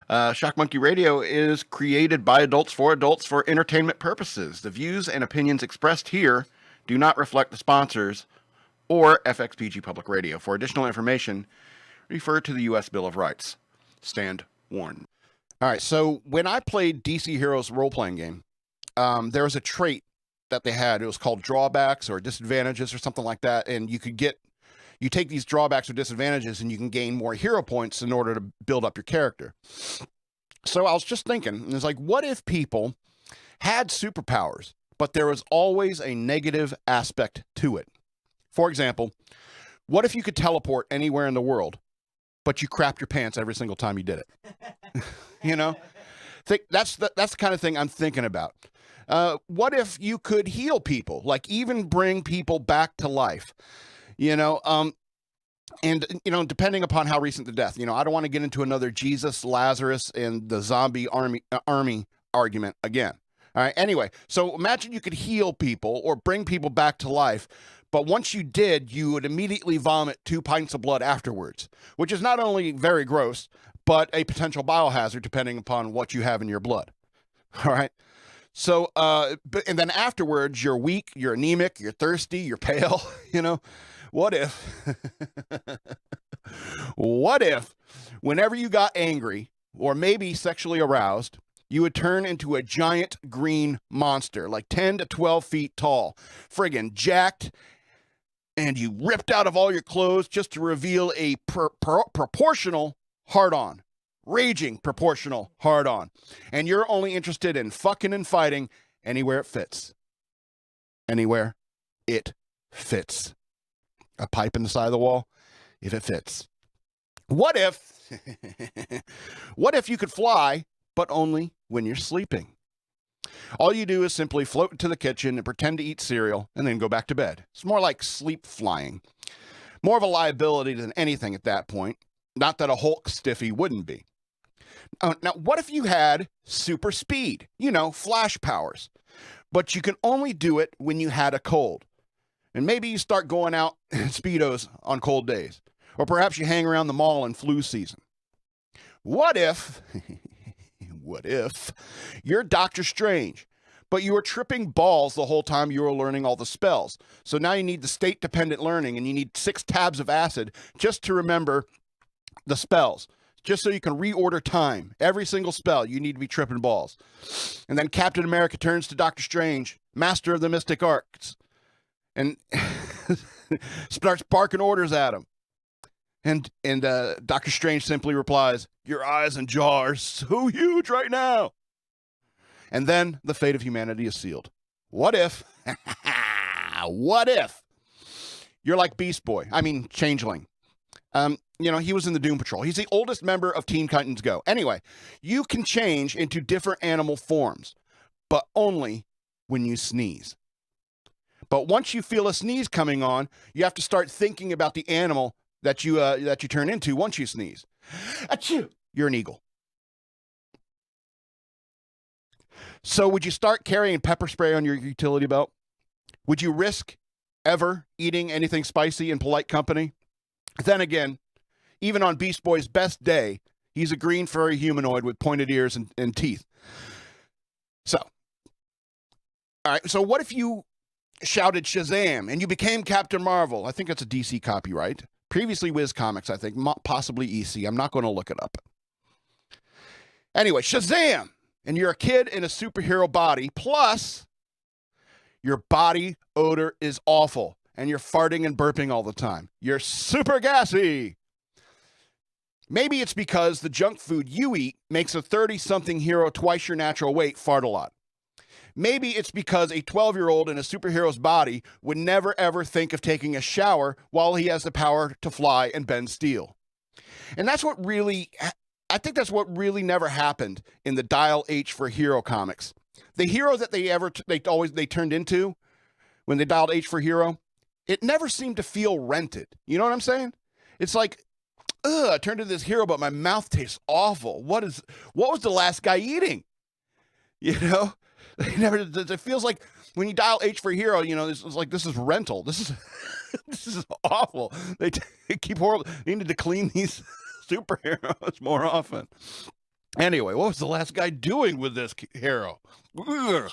Shock Monkey Radio is created by adults for entertainment purposes. The views and opinions expressed here do not reflect the sponsors or FXPG Public Radio. For additional information, refer to the U.S. Bill of Rights. Stand warned. All right, so when I played DC Heroes role-playing game, there was a trait that they had. It was called drawbacks or disadvantages or something like that, and you take these drawbacks or disadvantages and you can gain more hero points in order to build up your character. So I was just thinking, it's like, what if people had superpowers, but there was always a negative aspect to it? For example, what if you could teleport anywhere in the world, but you crapped your pants every single time you did it? You know, that's the kind of thing I'm thinking about. What if you could heal people, like even bring people back to life? And depending upon how recent the death, I don't want to get into another Jesus, Lazarus, and the zombie army argument again. All right. Anyway, so imagine you could heal people or bring people back to life, but once you did, you would immediately vomit 2 pints of blood afterwards, which is not only very gross, but a potential biohazard depending upon what you have in your blood. All right. So, and then afterwards, you're weak, you're anemic, you're thirsty, you're pale, What if, whenever you got angry or maybe sexually aroused, you would turn into a giant green monster, like 10 to 12 feet tall, friggin' jacked, and you ripped out of all your clothes just to reveal a proportional hard-on, raging proportional hard-on, and you're only interested in fucking and fighting anywhere it fits. Anywhere it fits. A pipe in the side of the wall, if it fits. What if you could fly, but only when you're sleeping? All you do is simply float into the kitchen and pretend to eat cereal and then go back to bed. It's more like sleep flying. More of a liability than anything at that point. Not that a Hulk stiffy wouldn't be. Now, what if you had super speed? Flash powers. But you can only do it when you had a cold. And maybe you start going out in Speedos on cold days. Or perhaps you hang around the mall in flu season. What if you're Doctor Strange, but you were tripping balls the whole time you were learning all the spells? So now you need the state-dependent learning, and you need 6 tabs of acid just to remember the spells. Just so you can reorder time. Every single spell, you need to be tripping balls. And then Captain America turns to Doctor Strange, master of the mystic arts, and starts barking orders at him. And Doctor Strange simply replies, "Your eyes and jaw are so huge right now." And then the fate of humanity is sealed. What if you're like Beast Boy? I mean, Changeling. He was in the Doom Patrol. He's the oldest member of Teen Titans Go. Anyway, you can change into different animal forms, but only when you sneeze. But once you feel a sneeze coming on, you have to start thinking about the animal that you turn into once you sneeze. Achoo! You're an eagle. So would you start carrying pepper spray on your utility belt? Would you risk ever eating anything spicy in polite company? Then again, even on Beast Boy's best day, he's a green furry humanoid with pointed ears and teeth. So, all right, so what if you shouted Shazam and you became Captain Marvel? I think that's a DC copyright. Previously Wiz Comics, I think, possibly EC. I'm not going to look it up. Anyway, Shazam! And you're a kid in a superhero body, plus your body odor is awful, and you're farting and burping all the time. You're super gassy. Maybe it's because the junk food you eat makes a 30-something hero twice your natural weight fart a lot. Maybe it's because a 12-year-old in a superhero's body would never ever think of taking a shower while he has the power to fly and bend steel. And I think that's what really never happened in the Dial H for Hero comics. The hero that they turned into when they dialed H for Hero, it never seemed to feel rented. You know what I'm saying? It's like, I turned into this hero, but my mouth tastes awful. What was the last guy eating? It feels like when you dial H for Hero, it's like, this is rental. This is awful. They keep horrible. They need to clean these superheroes more often. Anyway, what was the last guy doing with this hero? Ugh.